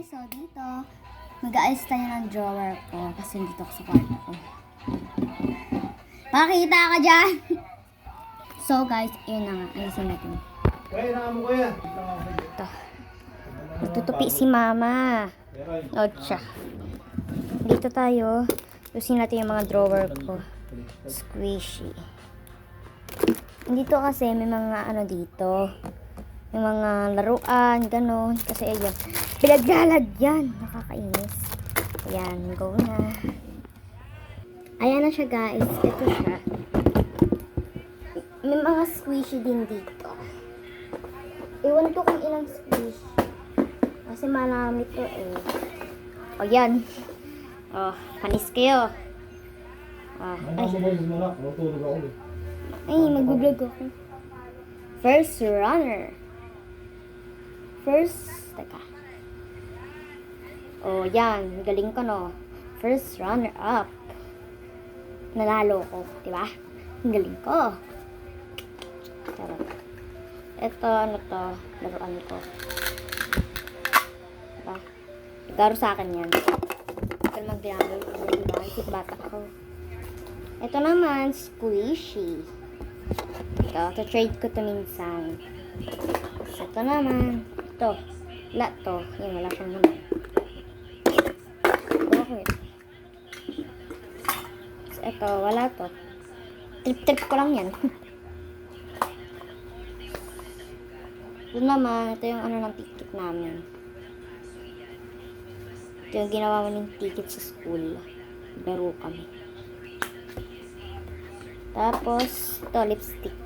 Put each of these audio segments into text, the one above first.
guys, so dito, mag-aayos tayo ng drawer ko kasi dito ako sa kwarto ko. Pakita ka dyan! So guys, yun na nga, ayusin natin. Kaya na mo kuya. Ito. Magtutupi si mama. Ocha. Dito tayo, ayusin natin yung mga drawer ko. Squishy. Dito kasi may mga ano dito. May mga laruan, ganon. Kasi ayan, pinaglalagyan. Nakakainis. Ayan, go na. Ayan na siya guys. Ito siya. May mga squishy din dito. Iwan ko kung ilang squishy. Kasi marami to eh. O yan. O, panis kayo. Ay, mag-vlog ako. First runner. Teka. Oh, yan. Galing ko, no? First runner up. Nanalo ko, di ba? Galing ko. Charot. Ito, ano to? Laruan ko. Diba? Laro sa akin yan. Ito naman ginagawa ko, diba? Isip bata ko. Ito naman, squishy. Ito, trade ko to minsan. Ito naman. Ito. Wala to. Yan, wala siyang naman. Bakit? Ito, wala to. Trip-trip ko lang yan. Ito naman, ito yung ano ng ticket namin. Ito yung ginawa mo ng ticket sa school. Laro kami. Tapos, ito, lipstick.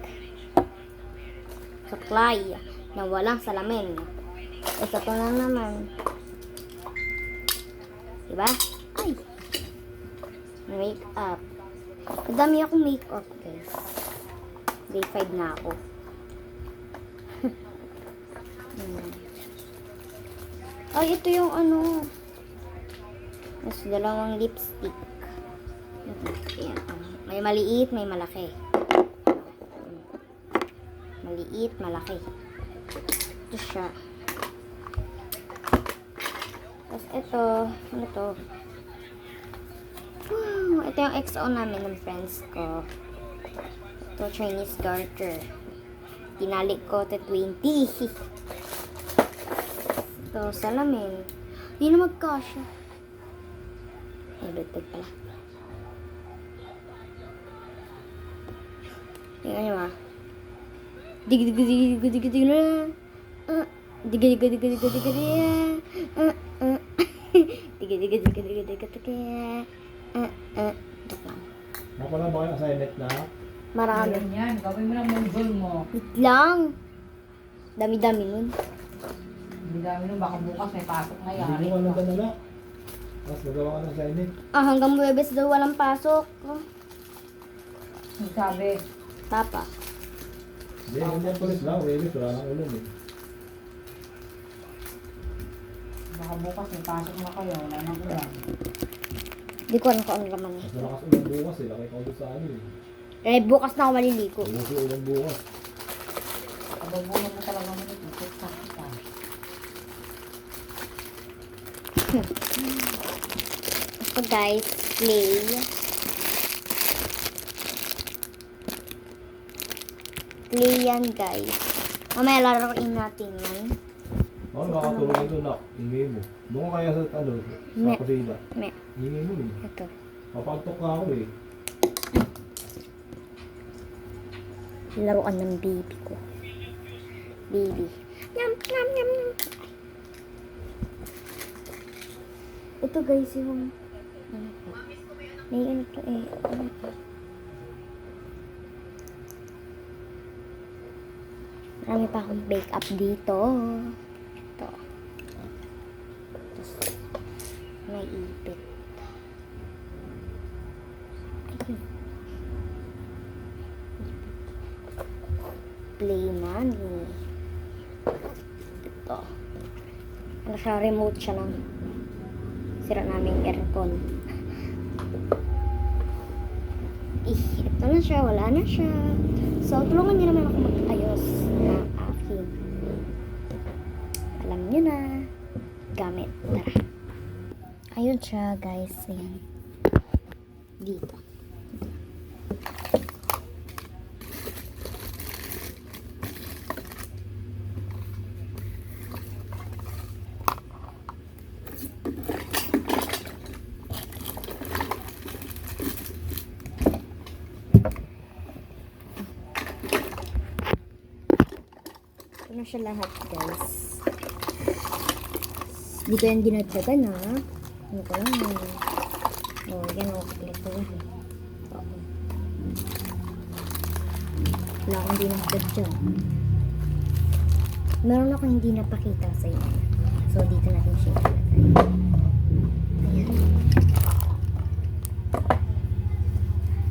Supply na walang salamin. Ito to lang naman. Diba? Ay! Makeup. Madami akong makeup, guys. Day 5 na ako. Ay, ito yung ano. Mas dalawang lipstick. Ayan. May maliit, may malaki. Maliit, malaki. Ito siya. Tapos ito, ano to? Wow, ito yung XO namin ng friends ko. Ito, Chinese garter. Tinalik ko to 20. Ito, salamin. Hindi na magkasya. Ay, lutog pala. Tingnan nyo ah. Dig-dig-dig-dig-dig-dig na. Dig-dig-dig-dig-dig-dig-dig. Dig-dig-dig-dig-dig-dig-dig. Napala ba kayo assignment na? Marami. Ayan yan, gawin mo lang yung goal mo. Wait lang. Dami-dami nun. Hindi dami nun, baka bukas may pasok na yan. Hindi mo ano ba na? Tapos magawa ka ng assignment. Hanggang Huwebes daw walang pasok. Yung sabi, Papa. Hindi, ganyan pulis lang. Webis, wala nang ulan eh. baka bukas may pasok na kayo, wala nang ulan. Di ko alam kung ano naman. Mas malakas ulan bukas eh. Laki ko doon sa ano eh. Eh, bukas na ako maliligo. Bukas yung ulan bukas. Kababunan mo talaga mo nito, sakit ka. So guys, play. Play yan guys. Mamaya laruin natin yan. Ako nakatulong ito na. Ingay mo. Doon ka kaya sa ano, Me. sa kusina. Me. Ingay mo eh. Ito. Papagtok ka ako eh. Laruan ng baby ko. Baby. Yum, yum, yum, yum. Ito guys yung ano po. May ano to eh. Ano to? Marami pa akong bake up dito. Ito. Tapos, may ipit. Ayun. Play money. Ito. Ano siya, remote siya ng sira namin aircon. Ito na siya, wala na siya. So, tulungan niyo naman ako mag-ayos ng aking. Alam niyo na. gamit. Tara. Ayun siya, guys. Ayan. Dito. Ito na siya lahat, guys. Hindi ko yan dinagdagan, ha? Ano ko lang, yan, kukulit ko yan. Wala akong dinagdag dyan. Meron ako hindi napakita sa inyo. So, dito natin siya ilagay. Ayan.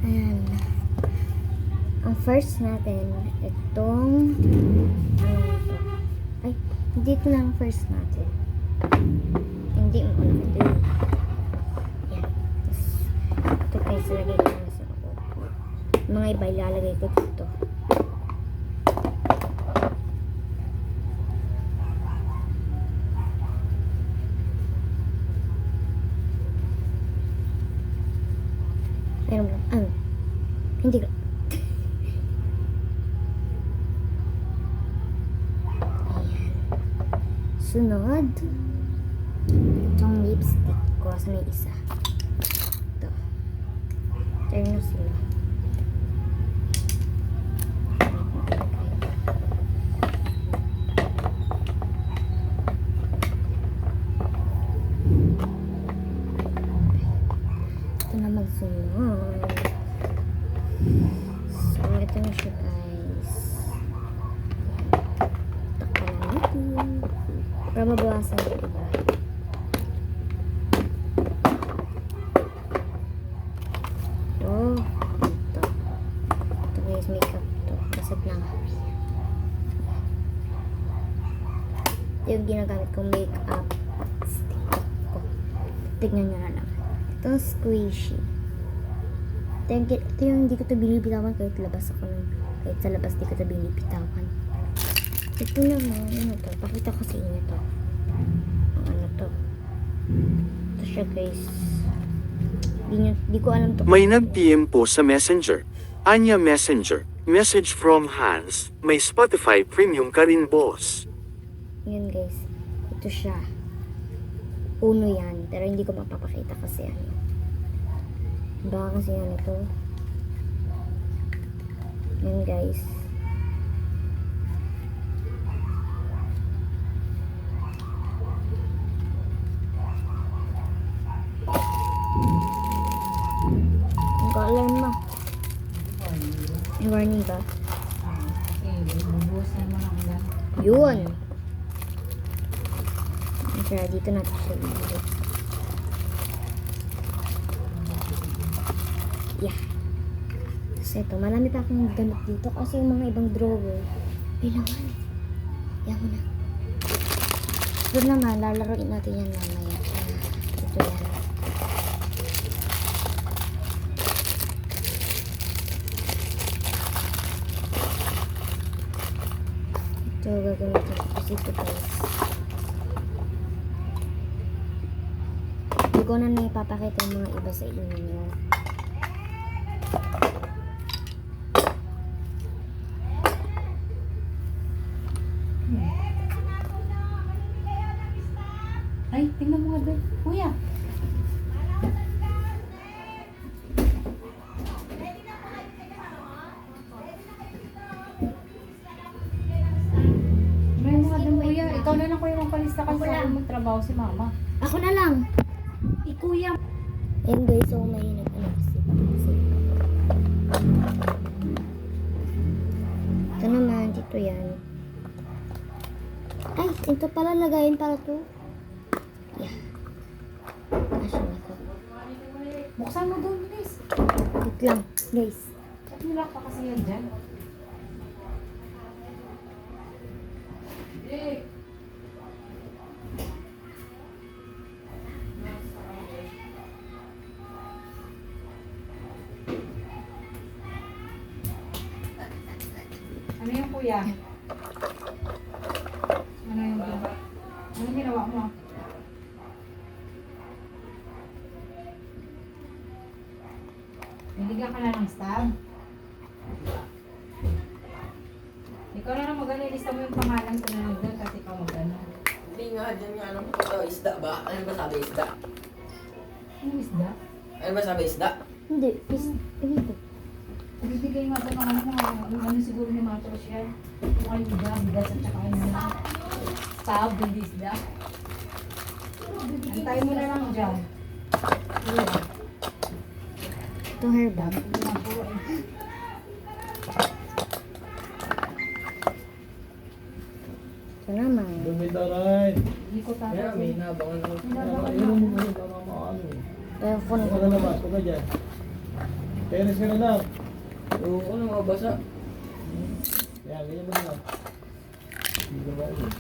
Ayan. Ang first natin, itong ay, dito na ang first natin. Hindi mo alam ito. Yan. Ito guys, lagay ko na sa ako. Mga iba ilalagay ko dito. Pero, hindi ko. Sunod, itong lipstick ko sa may isa. Ito. Tayo na sila. Ito na magsunod. So, ito na siya, guys. Takpan na natin. Para mabawasan yung iba. Ito. Ito. Ito guys, makeup to. Basag lang. Ito yung ginagamit kong makeup stick ko. Tignan nyo na lang. Itong squishy. Ito yung hindi ko ito binibitawan kahit labas ako ng, kahit sa labas di ko ito binibitawan. Ito naman, ano to? Pakita ko sa inyo to. Ano to? Ito siya, guys. Di ko alam to. May nag-PM po sa Messenger. Anya Messenger. Message from Hans. May Spotify Premium ka rin, boss. Yan, guys. Ito siya. Uno yan. Pero hindi ko mapapakita kasi ano. Baka kasi ano to. Yan, guys. Alarm mo. Warning ba? Kasi bubuhusan mo ng ulan. Yun. Kaya dito natin siya ilagay. Yeah. Kasi ito, marami pa akong gamit dito kasi yung mga ibang drawer, may laman. Yan mo na. Ito naman, lalaroin natin yan mamaya. Ito yan. Ito, gagamitin ko kasi ito, guys. Hindi ko na naipapakita yung mga iba sa inyo. Ay, tingnan mo nga doon. Kuya. Tingnan mo nga doon, kuya. Ikaw na lang, kuya, magpalista kasi ako magtrabaho si mama. Ako na lang. Kuya. Ayun guys, so may nag-ano kasi. Ito naman, dito yan. Ay, ito pala lagayin para to. Yeah. Asya na ko. Buksan mo doon, please. Wait lang, guys. Nilak pa kasi yan dyan. Ano yung kuya? Ano yung ginawa mo? Niligan ka na ng stab. Ikaw na lang mag-ano, ilista mo yung pangalan ko na lang doon kasi ikaw mag-ano. Hindi nga, dyan nga ano. Ito, isda ba? Ano ba sabi isda? Ano isda? Ano ba sabi isda? Hindi. Ito. Ibibigay nga sa mga ano siguro ni Matros yan. Yung ayuda, bigas at saka ano na. Stab, hindi isda. Antay mo na lang dyan. Ito herbal. Hindi na po eh. Ito naman. Dumit na rin. Hindi ko Kaya may tatapin. nabangan ako. Ayun mo muna para maano. Ito ko Huwag ka na labas, huwag ka dyan. Teres ka na lang. Oo, ano mga basa? Kaya ganyan mo na lang. Hindi ka ba yun?